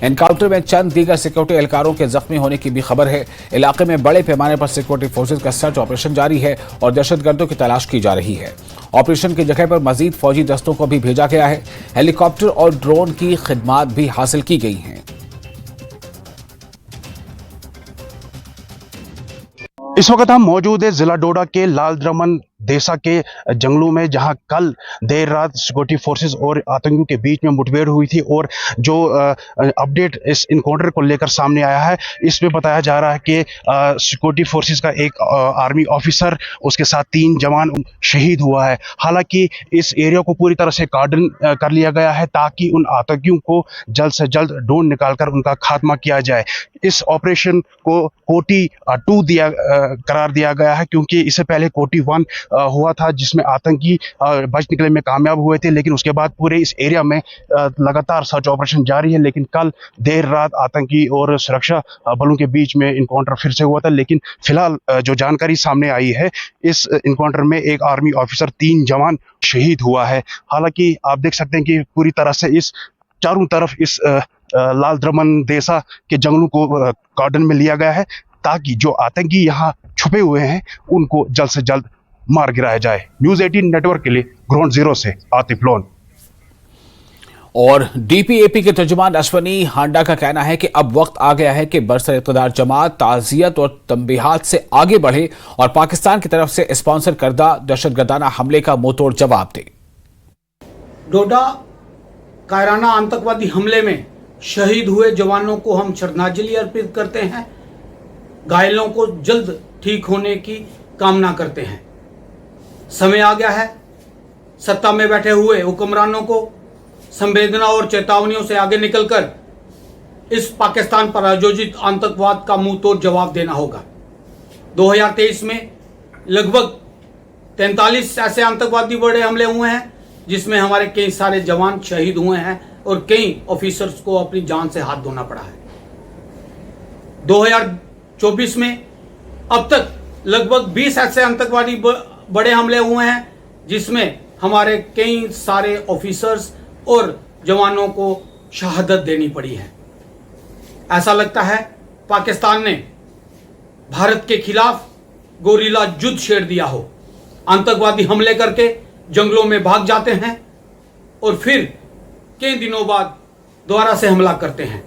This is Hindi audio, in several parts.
एनकाउंटर में चंद दीगर सिक्योरिटी एहलकारों के जख्मी होने की भी खबर है। इलाके में बड़े पैमाने पर सिक्योरिटी फोर्सेज का सर्च ऑपरेशन जारी है और दहशतगर्दों की तलाश की जा रही है। ऑपरेशन की जगह पर मजीद फौजी दस्तों को भी भेजा गया है। हेलीकॉप्टर और ड्रोन की खिदमात भी हासिल की गई हैं। इस वक्त हम मौजूद है जिला डोडा के लाल द्रमन देसा के जंगलों में, जहां कल देर रात सिक्योरिटी फोर्सेस और आतंकियों के बीच में मुठभेड़ हुई थी। और जो अपडेट इस इनकाउंटर को लेकर सामने आया है, इसमें बताया जा रहा है कि सिक्योरिटी फोर्सेस का एक आर्मी ऑफिसर, उसके साथ 3 जवान शहीद हुआ है। हालांकि इस एरिया को पूरी तरह से कार्डन कर लिया गया है ताकि उन आतंकियों को जल्द से जल्द ढूंढ निकालकर उनका खात्मा किया जाए। इस ऑपरेशन को कोटी 2 करार दिया गया है, क्योंकि इससे पहले कोटी 1 हुआ था, जिसमें आतंकी बच निकलने में कामयाब हुए थे। लेकिन उसके बाद पूरे इस एरिया में लगातार सर्च ऑपरेशन जारी है। लेकिन कल देर रात आतंकी और सुरक्षा बलों के बीच में इनकाउंटर फिर से हुआ था। लेकिन फिलहाल जो जानकारी सामने आई है, इस इनकाउंटर में एक आर्मी ऑफिसर, 3 जवान शहीद हुआ है। हालांकि आप देख सकते हैं कि पूरी तरह से इस चारों तरफ इस लाल द्रमन देसा के जंगलों को कार्डन में लिया गया है ताकि जो आतंकी यहाँ छुपे हुए हैं उनको जल्द से जल्द मार गिराया जाए। न्यूज़ 18 नेटवर्क के लिए ग्राउंड जीरो से आतिफ लोन। और डीपीएपी के तर्जुमान अश्वनी हांडा का कहना है कि अब वक्त आ गया है कि बरसर इक़्तिदार जमात ताज़ियत और तंबीहात से आगे बढ़े और पाकिस्तान की तरफ से स्पॉन्सर करदा दहशतगर्दाना हमले का मुंहतोड़ जवाब दे। डोडा कायराना आतंकवादी हमले में शहीद हुए जवानों को हम श्रद्धांजलि अर्पित करते हैं। घायलों को जल्द ठीक होने की कामना करते हैं। समय आ गया है सत्ता में बैठे हुए हुक्मरानों को संवेदना और चेतावनियों से आगे निकलकर इस पाकिस्तान पर आयोजित आतंकवाद का मुंह तोड़ जवाब देना होगा। 2023 में लगभग 43 ऐसे आतंकवादी बड़े हमले हुए हैं, जिसमें हमारे कई सारे जवान शहीद हुए हैं और कई ऑफिसर्स को अपनी जान से हाथ धोना पड़ा है। 2024 में अब तक लगभग 20 ऐसे आतंकवादी बड़े हमले हुए हैं, जिसमें हमारे कई सारे ऑफिसर्स और जवानों को शहादत देनी पड़ी है। ऐसा लगता है पाकिस्तान ने भारत के खिलाफ गोरिल्ला युद्ध छेड़ दिया हो। आतंकवादी हमले करके जंगलों में भाग जाते हैं और फिर कई दिनों बाद दोबारा से हमला करते हैं।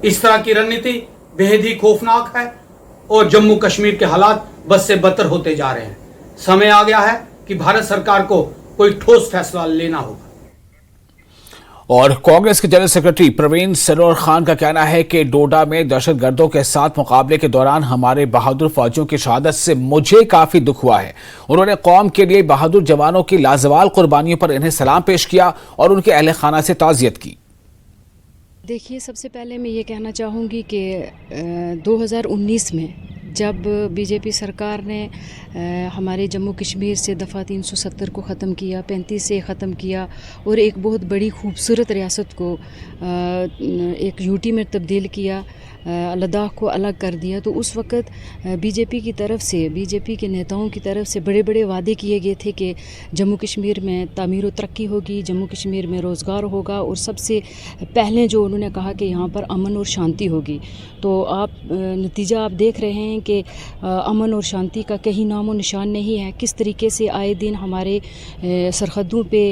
इस तरह की रणनीति बेहद ही खौफनाक है और जम्मू कश्मीर के हालात बद से बदतर होते जा रहे हैं। समय आ गया है कि भारत सरकार को कोई ठोस फैसला लेना होगा। और कांग्रेस के जनरल सेक्रेटरी प्रवीण सरोवर खान का कहना है कि डोडा में दहशतगर्दों के साथ मुकाबले के दौरान हमारे बहादुर फौजियों की शहादत से मुझे काफी दुख हुआ है। उन्होंने कौम के लिए बहादुर जवानों की लाजवाल कुर्बानियों पर इन्हें सलाम पेश किया और उनके अहले खाना से ताज़ियत की। देखिए, सबसे पहले मैं ये कहना चाहूँगी कि 2019 में जब बीजेपी सरकार ने हमारे जम्मू कश्मीर से दफ़ा 370 को ख़त्म किया, 35 से ख़त्म किया और एक बहुत बड़ी खूबसूरत रियासत को एक यूटी में तब्दील किया, लद्दाख को अलग कर दिया, तो उस वक़्त बीजेपी की तरफ से, बीजेपी के नेताओं की तरफ से बड़े बड़े वादे किए गए थे कि जम्मू कश्मीर में तामीर व तरक्की होगी, जम्मू कश्मीर में रोज़गार होगा और सबसे पहले जो उन्होंने कहा कि यहाँ पर अमन और शांति होगी। तो आप नतीजा आप देख रहे हैं कि अमन और शांति का कहीं नामो निशान नहीं है। किस तरीके से आए दिन हमारे सरहदों पे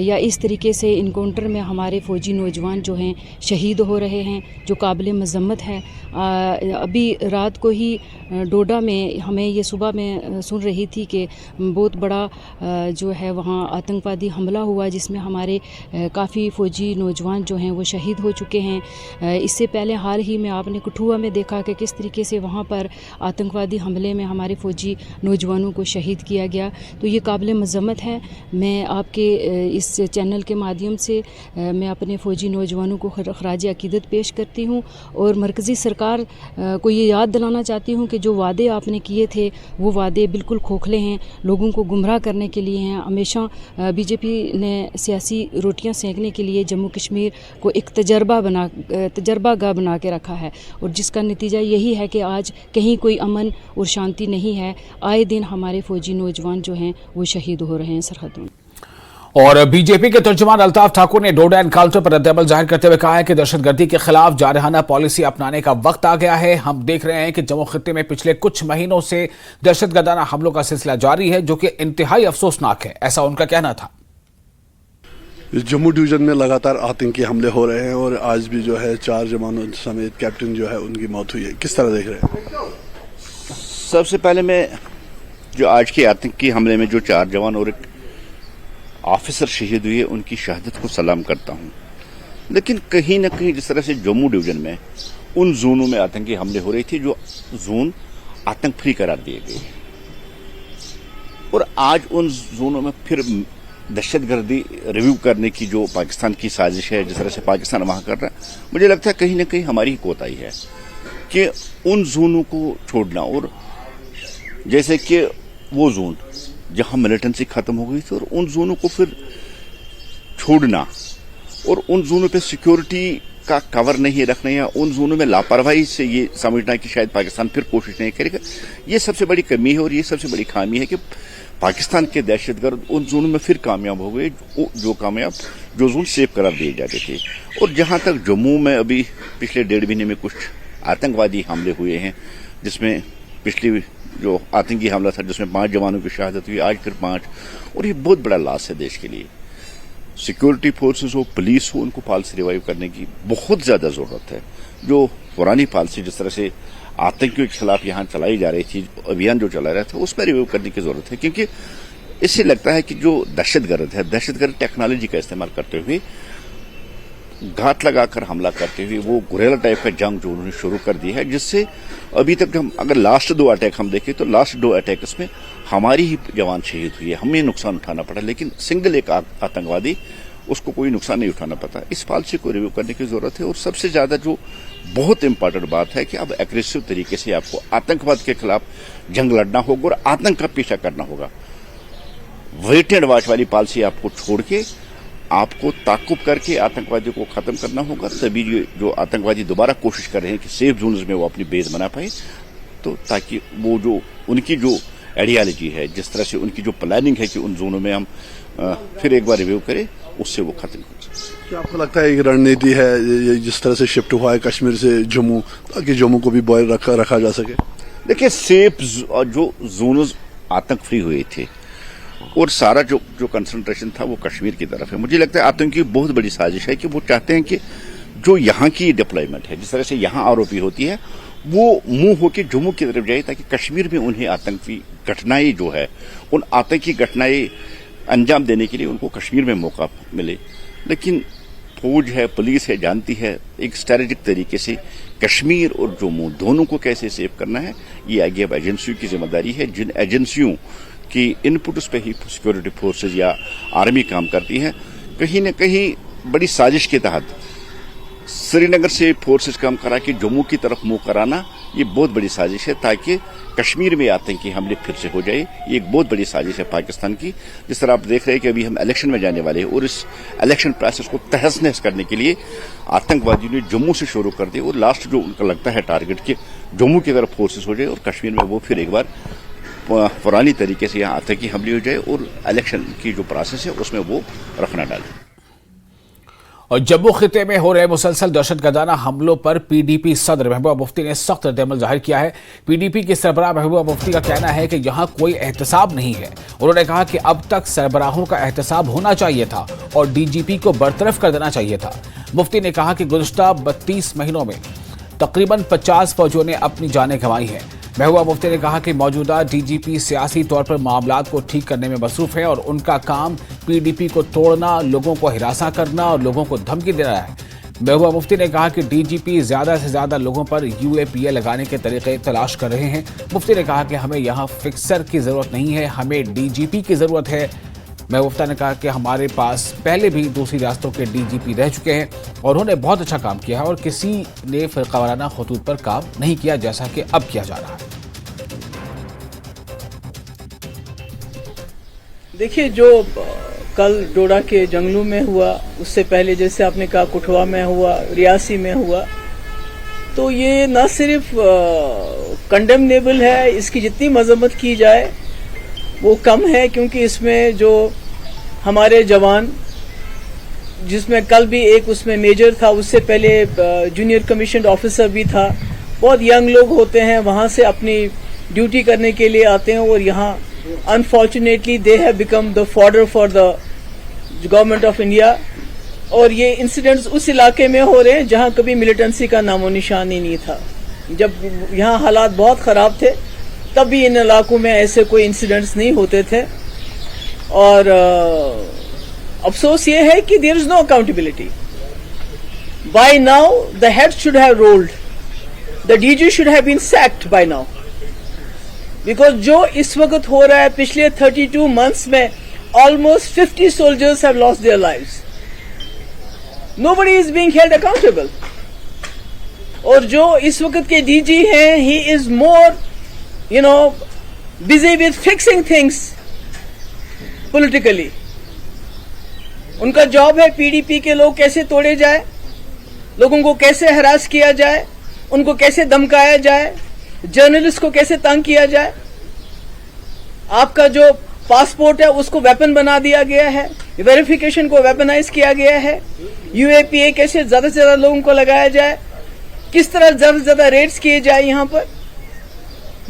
या इस तरीके से इनकाउंटर में हमारे फ़ौजी नौजवान जो हैं शहीद हो रहे हैं, जो काबिल मज़म्मत है। अभी रात को ही डोडा में हमें ये सुबह में सुन रही थी कि बहुत बड़ा जो है वहाँ आतंकवादी हमला हुआ, जिसमें हमारे काफ़ी फ़ौजी नौजवान जो हैं वो शहीद हो चुके हैं। इससे पहले हाल ही में आपने कठुआ में देखा कि किस तरीके से वहाँ पर आतंकवादी हमले में हमारे फ़ौजी नौजवानों को शहीद किया गया। तो ये काबिल मज़म्मत है। मैं आपके इस चैनल के माध्यम से मैं अपने फ़ौजी नौजवानों को खराज अकीदत पेश करती हूँ और मरकज़ी सरकार को ये याद दिलाना चाहती हूँ कि जो वादे आपने किए थे वो वादे बिल्कुल खोखले हैं, लोगों को गुमराह करने के लिए हैं। हमेशा बीजेपी ने सियासी रोटियां सेकने के लिए जम्मू कश्मीर को एक तजर्बागाह बना के रखा है और जिसका नतीजा यही है कि आज कहीं कोई अमन और शांति नहीं है। आए दिन हमारे फ़ौजी नौजवान जो हैं वो शहीद हो रहे हैं सरहदों में। और बीजेपी के तर्जुमान अल्ताफ ठाकुर ने डोडा एनकाउंटर पर रद्दअमल जाहिर करते हुए कहा है कि दहशतगर्दी के खिलाफ जारहाना पॉलिसी अपनाने का वक्त आ गया है। हम देख रहे हैं कि जम्मू खित्ते में पिछले कुछ महीनों से दहशतगर्दाना हमलों का सिलसिला जारी है, जो कि इंतहाई अफसोसनाक है, ऐसा उनका कहना था। जम्मू डिवीजन में लगातार आतंकी हमले हो रहे हैं और आज भी जो है 4 जवानों समेत कैप्टन जो है उनकी मौत हुई है। किस तरह देख रहे हैं? सबसे पहले मैं जो आज के आतंकी हमले में जो 4 जवान और एक ऑफिसर शहीद हुए उनकी शहादत को सलाम करता हूं। लेकिन कहीं ना कहीं जिस तरह से जम्मू डिवीजन में उन जोनों में आतंकी हमले हो रहे थे जो जोन आतंक फ्री करार दिए गए, और आज उन जोनों में फिर दहशतगर्दी रिव्यू करने की जो पाकिस्तान की साजिश है, जिस तरह से पाकिस्तान वहां कर रहा है, मुझे लगता है कहीं ना कहीं हमारी कोताही है कि उन जोनों को छोड़ना। और जैसे कि वो जोन जहां मिलिटेंसी खत्म हो गई थी और उन जोनों को फिर छोड़ना और उन जोनों पे सिक्योरिटी का कवर नहीं रखना या उन जोनों में लापरवाही से ये समझना कि शायद पाकिस्तान फिर कोशिश नहीं करेगा, ये सबसे बड़ी कमी है और ये सबसे बड़ी खामी है कि पाकिस्तान के दहशतगर्द उन जोनों में फिर कामयाब हो गए जो जोन सेफ करार दिए जाते थे। और जहां तक जम्मू में अभी पिछले 1.5 महीने में कुछ आतंकवादी हमले हुए हैं, जिसमें पिछली जो आतंकी हमला था जिसमें 5 जवानों की शहादत हुई, आज फिर 5, और ये बहुत बड़ा लॉस है देश के लिए। सिक्योरिटी फोर्सेस हो, पुलिस हो, उनको पॉलिसी रिवाइव करने की बहुत ज्यादा जरूरत है। जो पुरानी पॉलिसी जिस तरह से आतंकियों के खिलाफ यहां चलाई जा रही थी, अभियान जो चला रहा था, उस पर रिवाइव करने की जरूरत है, क्योंकि इससे लगता है कि जो दहशतगर्द टेक्नोलॉजी का इस्तेमाल करते हुए घात लगाकर हमला करते हुए वो गुरेला टाइप का जंग जो उन्होंने शुरू कर दी है, जिससे अभी तक हम अगर लास्ट 2 अटैक हम देखें तो लास्ट 2 अटैक्स में हमारी ही जवान शहीद हुई है, हमें नुकसान उठाना पड़ा, लेकिन सिंगल एक आतंकवादी उसको कोई नुकसान नहीं उठाना पड़ा। इस पॉलिसी को रिव्यू करने की जरूरत है। और सबसे ज्यादा जो बहुत इंपॉर्टेंट बात है कि अब एग्रेसिव तरीके से आपको आतंकवाद के खिलाफ जंग लड़ना होगा और आतंक का पीछा करना होगा। वेट एंड वॉच वाली पॉलिसी आपको छोड़ के आपको ताकुब करके आतंकवादियों को खत्म करना होगा, तभी जो आतंकवादी दोबारा कोशिश कर रहे हैं कि सेफ जोन्स में वो अपनी बेस बना पाए, तो ताकि वो जो उनकी जो आइडियोलॉजी है, जिस तरह से उनकी जो प्लानिंग है कि उन जोनों में हम फिर एक बार रिव्यू करें, उससे वो खत्म हो जाए। क्या आपको लगता है एक रणनीति है जिस तरह से शिफ्ट हुआ है कश्मीर से जम्मू, ताकि जम्मू को भी बॉयल रखा जा सके? देखिए, सेफ जो जोन आतंक फ्री हुए थे और सारा जो कंसंट्रेशन था वो कश्मीर की तरफ है। मुझे लगता है आतंकी बहुत बड़ी साजिश है कि वो चाहते हैं कि जो यहाँ की डिप्लॉयमेंट है, जिस तरह से यहाँ आरोपी होती है, वो मुंह होकर जम्मू की तरफ जाए, ताकि कश्मीर में उन्हें आतंकी घटनाएं जो है, उन आतंकी घटनाएं अंजाम देने के लिए उनको कश्मीर में मौका मिले। लेकिन फौज है, पुलिस है, जानती है एक स्ट्रेटेजिक तरीके से कश्मीर और जम्मू दोनों को कैसे सेव करना है। ये आगे अब एजेंसियों की जिम्मेदारी है, जिन एजेंसियों की इनपुट पे ही सिक्योरिटी फोर्सेज या आर्मी काम करती है। कहीं न कहीं बड़ी साजिश के तहत श्रीनगर से फोर्सेज काम करा के जम्मू की तरफ मुंह कराना, ये बहुत बड़ी साजिश है, ताकि कश्मीर में आतंकी हमले फिर से हो जाए। ये एक बहुत बड़ी साजिश है पाकिस्तान की। जिस तरह आप देख रहे हैं कि अभी हम इलेक्शन में जाने वाले हैं और इस इलेक्शन प्रोसेस को तहस नहस करने के लिए आतंकवादियों ने जम्मू से शुरू कर दिया, और लास्ट जो उनका लगता है टारगेट कि जम्मू की तरफ फोर्सेज हो जाए और कश्मीर में वो फिर एक बार पुरानी तरीके से यहाँ आतंकी हमले हो जाए और इलेक्शन की जो प्रोसेस है उसमें वो रखना डाले। और जम्मू खिते में हो रहे मुसलसल दहशतगर्दाना हमलों पर पीडीपी सदर महबूबा मुफ्ती ने सख्त रद्दअमल जाहिर किया है। पीडीपी के सरबराह महबूबा मुफ्ती का कहना है कि यहाँ कोई एहतसाब नहीं है। उन्होंने कहा कि अब तक सरबराहों का एहतसाब होना चाहिए था और डीजीपी को बरतरफ कर देना चाहिए था। मुफ्ती ने कहा कि गुज़श्ता 32 महीनों में तकरीबन 50 फौजियों ने अपनी जानें गंवाई हैं। महबूबा मुफ्ती ने कहा कि मौजूदा डीजीपी सियासी तौर पर मामलात को ठीक करने में मसरूफ है और उनका काम पीडीपी को तोड़ना, लोगों को हिरासा करना और लोगों को धमकी देना है। महबूबा मुफ्ती ने कहा कि डीजीपी ज्यादा से ज्यादा लोगों पर यूएपीए लगाने के तरीके तलाश कर रहे हैं। मुफ्ती ने कहा कि हमें यहाँ फिक्सर की जरूरत नहीं है, हमें डीजीपी की जरूरत है। महबूबा ने कहा कि हमारे पास पहले भी दूसरी रियासतों के डीजीपी रह चुके हैं और उन्होंने बहुत अच्छा काम किया है और किसी ने फिरकावाराना खतूत पर काम नहीं किया जैसा कि अब किया जा रहा है। देखिए, जो कल डोडा के जंगलों में हुआ, उससे पहले जैसे आपने कहा कुठवा में हुआ, रियासी में हुआ, तो ये न सिर्फ कंडेमनेबल है, इसकी जितनी मजम्मत की जाए वो कम है, क्योंकि इसमें जो हमारे जवान, जिसमें कल भी एक उसमें मेजर था, उससे पहले जूनियर कमीशन ऑफिसर भी था, बहुत यंग लोग होते हैं, वहां से अपनी ड्यूटी करने के लिए आते हैं और यहाँ unfortunately they have become the fodder for the government of India. और ये इंसिडेंट्स उस इलाके में हो रहे हैं जहां कभी मिलिटेंसी का नामो निशान ही नहीं था। जब यहाँ हालात बहुत खराब थे तब भी इन इलाकों में ऐसे कोई इंसिडेंट्स नहीं होते थे। और अफसोस ये है कि there is no accountability. By now the head should have rolled, the DG should have been sacked by now, because जो इस वक्त हो रहा है, पिछले 32 मंथ्स में almost 50 soldiers have lost their lives. Nobody is being held accountable. और जो इस वक्त के डीजी हैं, he is more, busy with fixing things politically. उनका जॉब है पीडीपी के लोग कैसे तोड़े जाए, लोगों को कैसे हरास किया जाए, उनको कैसे धमकाया जाए, जर्नलिस्ट को कैसे तंग किया जाए। आपका जो पासपोर्ट है उसको वेपन बना दिया गया है, वेरिफिकेशन को वेपनाइज किया गया है, यूएपीए कैसे ज्यादा से ज्यादा लोगों को लगाया जाए, किस तरह ज्यादा से ज्यादा रेड्स किए जाए। यहाँ पर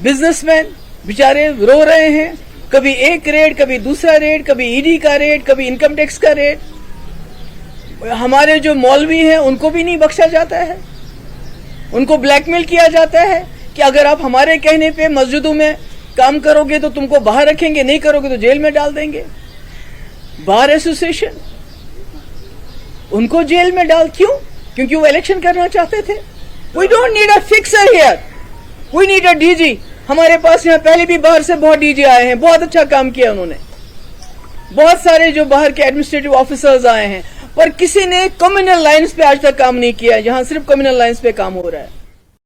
बिजनेसमैन बेचारे रो रहे हैं, कभी एक रेड, कभी दूसरा रेड, कभी ईडी का रेड, कभी इनकम टैक्स का रेड। हमारे जो मौलवी हैं उनको भी नहीं बख्शा जाता है, उनको ब्लैकमेल किया जाता है कि अगर आप हमारे कहने पे मस्जिदों में काम करोगे तो तुमको बाहर रखेंगे, नहीं करोगे तो जेल में डाल देंगे। बार एसोसिएशन उनको जेल में डाल, क्यों? क्योंकि वो इलेक्शन करना चाहते थे। We don't need a fixer here, we need a DG. हमारे पास यहाँ पहले भी बाहर से बहुत डीजी आए हैं, बहुत अच्छा काम किया उन्होंने, बहुत सारे जो बाहर के एडमिनिस्ट्रेटिव ऑफिसर्स आए हैं, पर किसी ने कम्युनल लाइन्स पे आज तक काम नहीं किया है। यहाँ सिर्फ कम्युनल लाइन्स पे काम हो रहा है।